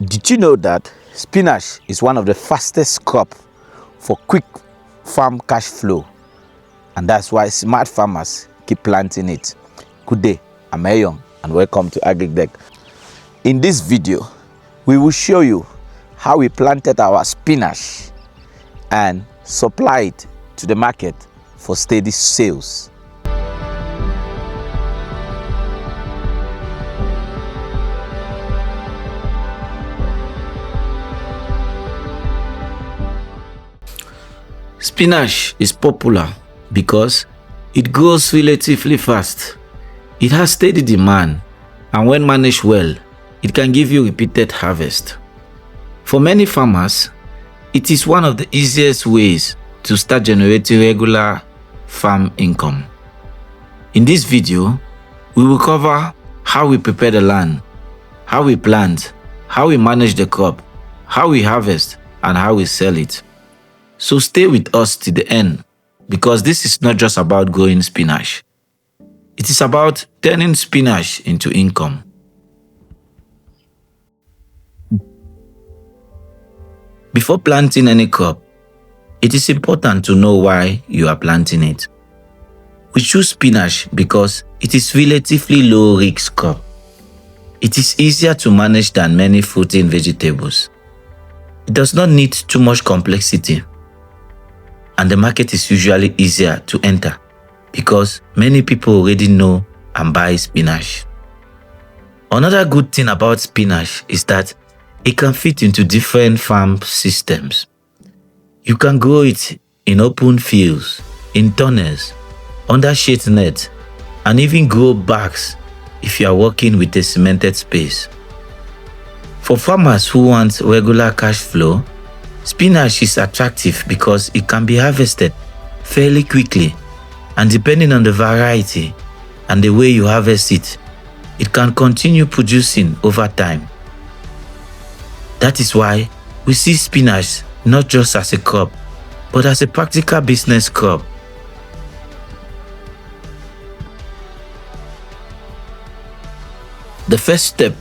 Did you know that spinach is one of the fastest crops for quick farm cash flow? And that's why smart farmers keep planting it. Good day, I'm Eyon and welcome to AGRICDECK. In this video, we will show you how we planted our spinach and supply it to the market for steady sales. Spinach is popular because it grows relatively fast. It has steady demand, and when managed well, it can give you repeated harvest. For many farmers, it is one of the easiest ways to start generating regular farm income. In this video, we will cover how we prepare the land, how we plant, how we manage the crop, how we harvest, and how we sell it. So stay with us to the end, because this is not just about growing spinach. It is about turning spinach into income. Before planting any crop, it is important to know why you are planting it. We choose spinach because it is relatively low-risk crop. It is easier to manage than many fruiting vegetables. It does not need too much complexity, and the market is usually easier to enter because many people already know and buy spinach. Another good thing about spinach is that it can fit into different farm systems. You can grow it in open fields, in tunnels, under shade net, and even grow bags if you are working with a cemented space. For farmers who want regular cash flow, spinach is attractive because it can be harvested fairly quickly, and depending on the variety and the way you harvest it, it can continue producing over time. That is why we see spinach not just as a crop, but as a practical business crop. The first step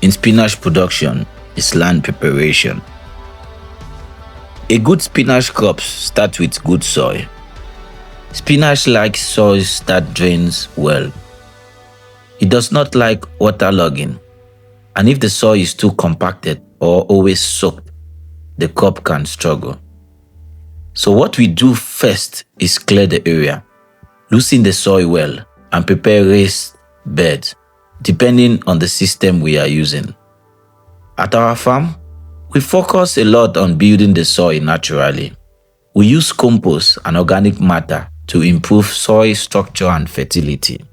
in spinach production is land preparation. A good spinach crop starts with good soil. Spinach likes soil that drains well. It does not like waterlogging, and if the soil is too compacted or always soaked, the crop can struggle. So what we do first is clear the area, loosen the soil well, and prepare raised beds, depending on the system we are using. At our farm, we focus a lot on building the soil naturally. We use compost and organic matter to improve soil structure and fertility.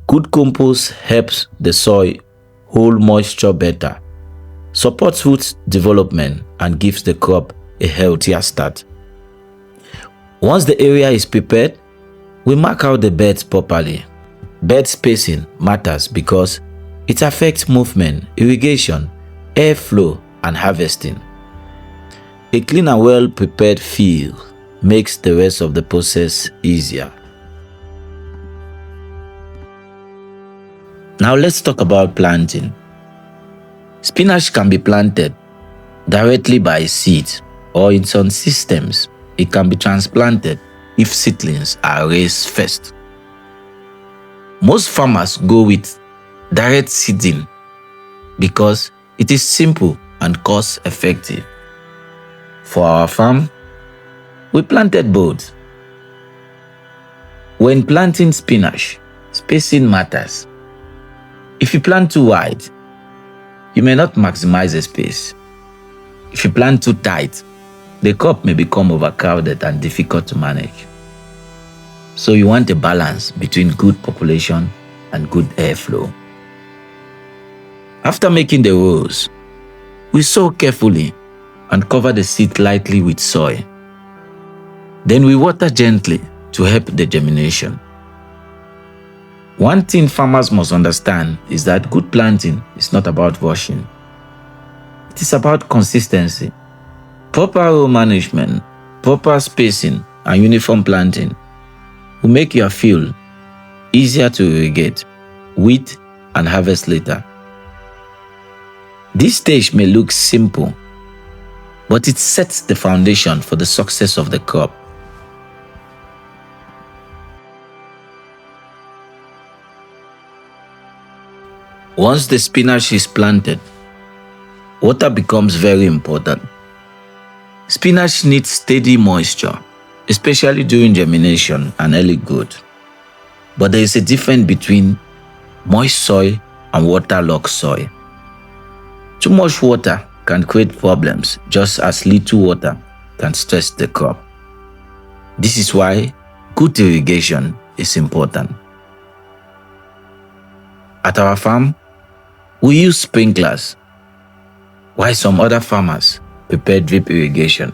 Good compost helps the soil hold moisture better, supports root development, and gives the crop a healthier start. Once the area is prepared, we mark out the beds properly. Bed spacing matters because it affects movement, irrigation, airflow, and harvesting. A clean and well-prepared field makes the rest of the process easier. Now let's talk about planting. Spinach can be planted directly by seed, or in some systems, it can be transplanted if seedlings are raised first. Most farmers go with direct seeding because it is simple and cost-effective. For our farm, we planted both. When planting spinach, spacing matters. If you plant too wide, you may not maximize the space. If you plant too tight, the crop may become overcrowded and difficult to manage. So you want a balance between good population and good airflow. After making the rows, we sow carefully and cover the seed lightly with soil. Then we water gently to help the germination. One thing farmers must understand is that good planting is not about rushing. It is about consistency. Proper row management, proper spacing, and uniform planting will make your field easier to irrigate, weed, and harvest later. This stage may look simple, but it sets the foundation for the success of the crop. Once the spinach is planted, water becomes very important. Spinach needs steady moisture, especially during germination and early growth. But there is a difference between moist soil and waterlogged soil. Too much water can create problems, just as little water can stress the crop. This is why good irrigation is important. At our farm, we use sprinklers, while some other farmers prepare drip irrigation.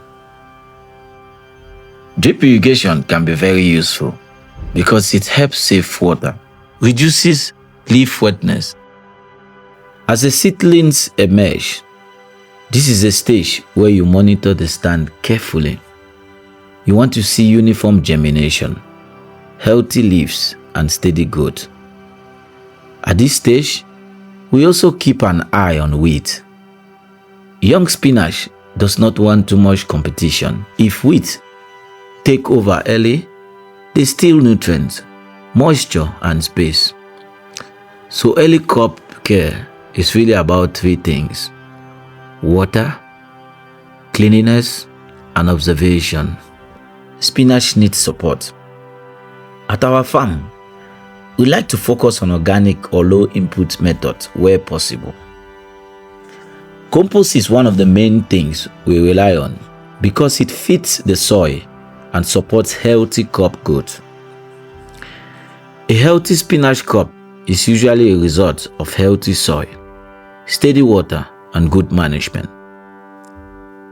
Drip irrigation can be very useful because it helps save water, reduces leaf wetness. As the seedlings emerge, this is a stage where you monitor the stand carefully. You want to see uniform germination, healthy leaves, and steady growth. At this stage, we also keep an eye on weeds. Young spinach does not want too much competition. If weeds take over early, they steal nutrients, moisture, and space. So early crop care is really about three things: water, cleanliness, and observation. Spinach needs support. At our farm, we like to focus on organic or low input methods where possible. Compost is one of the main things we rely on because it fits the soil and supports healthy crop growth. A healthy spinach crop is usually a result of healthy soil, steady water, and good management.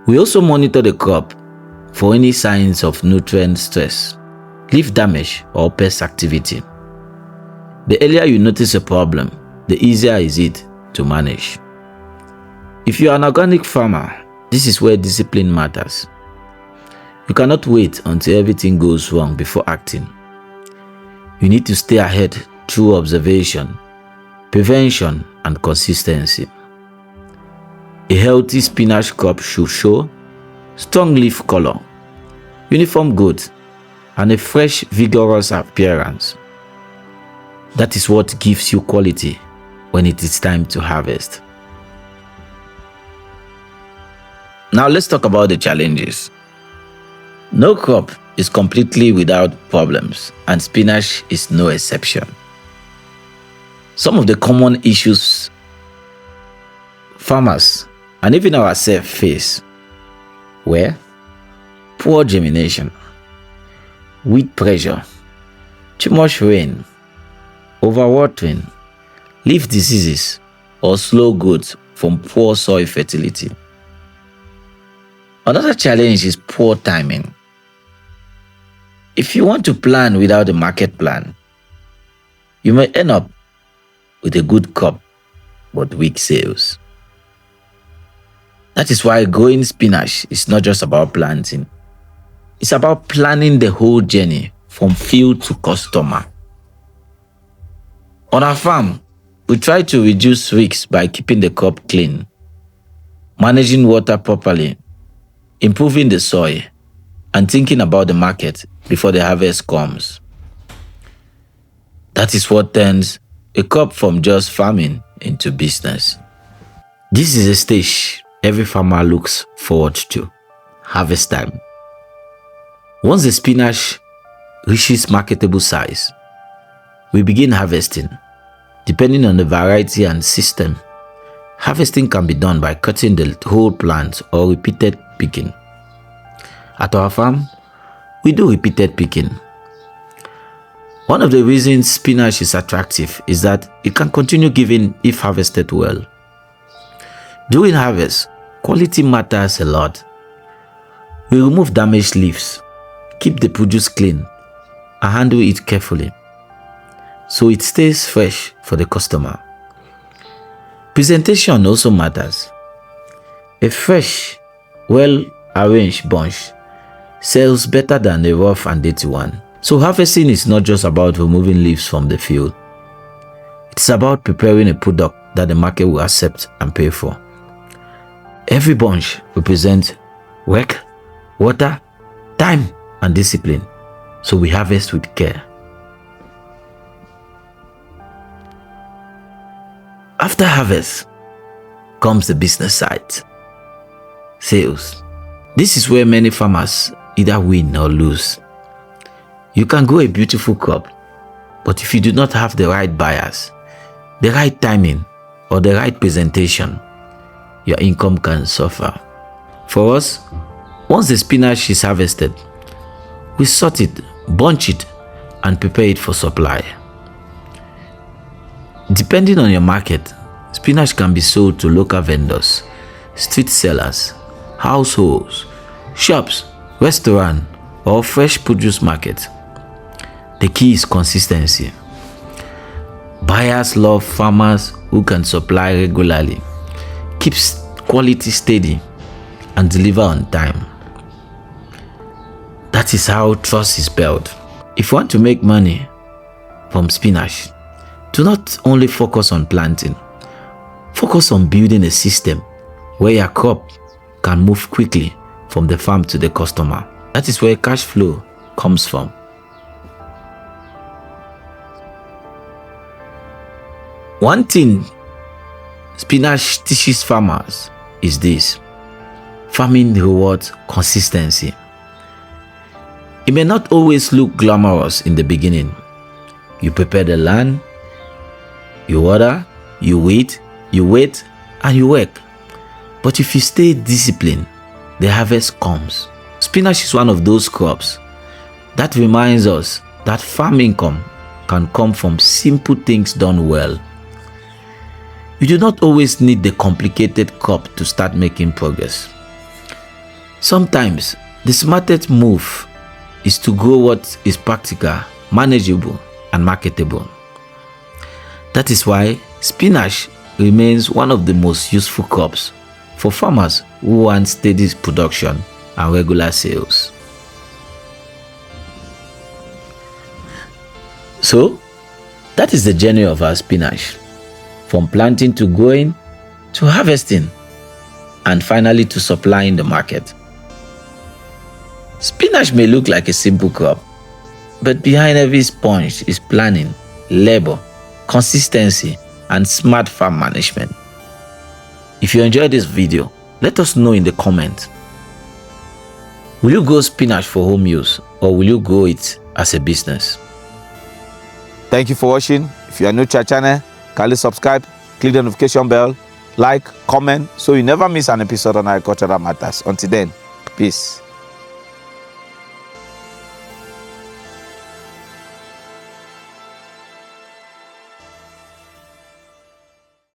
We also monitor the crop for any signs of nutrient stress, leaf damage, or pest activity. The earlier you notice a problem, the easier is it to manage. If you are an organic farmer, this is where discipline matters. You cannot wait until everything goes wrong before acting. You need to stay ahead through observation, prevention, and consistency. A healthy spinach crop should show strong leaf color, uniform growth, and a fresh, vigorous appearance. That is what gives you quality when it is time to harvest. Now let's talk about the challenges. No crop is completely without problems, and spinach is no exception. Some of the common issues farmers and even ourselves face were poor germination, weed pressure, too much rain, overwatering, leaf diseases, or slow growth from poor soil fertility. Another challenge is poor timing. If you want to plan without a market plan, you may end up with a good crop but weak sales. That is why growing spinach is not just about planting. It's about planning the whole journey from field to customer. On our farm, we try to reduce risks by keeping the crop clean, managing water properly, improving the soil, and thinking about the market before the harvest comes. That is what turns a crop from just farming into business. This is a stage every farmer looks forward to: harvest time. Once the spinach reaches marketable size, we begin harvesting. Depending on the variety and system, harvesting can be done by cutting the whole plant or repeated picking. At our farm, we do repeated picking. One of the reasons spinach is attractive is that it can continue giving if harvested well. During harvest, quality matters a lot. We remove damaged leaves, keep the produce clean, and handle it carefully so it stays fresh for the customer. Presentation also matters. A fresh, well-arranged bunch sells better than a rough and dirty one. So harvesting is not just about removing leaves from the field. It's about preparing a product that the market will accept and pay for. Every bunch represents work, water, time, and discipline. So we harvest with care. After harvest comes the business side. Sales. This is where many farmers either win or lose. You can grow a beautiful crop, but if you do not have the right buyers, the right timing, or the right presentation, your income can suffer. For us, once the spinach is harvested, we sort it, bunch it, and prepare it for supply. Depending on your market, spinach can be sold to local vendors, street sellers, households, shops, restaurants, or fresh produce markets. The key is consistency. Buyers love farmers who can supply regularly, keep quality steady, and deliver on time. That is how trust is built. If you want to make money from spinach, do not only focus on planting, focus on building a system where your crop can move quickly from the farm to the customer. That is where cash flow comes from. One thing spinach teaches farmers is this: farming rewards consistency. It may not always look glamorous in the beginning. You prepare the land, you water, you wait, and you work. But if you stay disciplined, the harvest comes. Spinach is one of those crops that reminds us that farm income can come from simple things done well. You do not always need the complicated crop to start making progress. Sometimes the smartest move is to grow what is practical, manageable, and marketable. That is why spinach remains one of the most useful crops for farmers who want steady production and regular sales. So, that is the journey of our spinach, from planting to growing, to harvesting, and finally to supplying the market. Spinach may look like a simple crop, but behind every sponge is planning, labor, consistency, and smart farm management. If you enjoyed this video, let us know in the comments. Will you grow spinach for home use, or will you grow it as a business? Thank you for watching. If you are new to our channel, kindly subscribe, click the notification bell, like, comment, so you never miss an episode on agricultural matters. Until then, peace.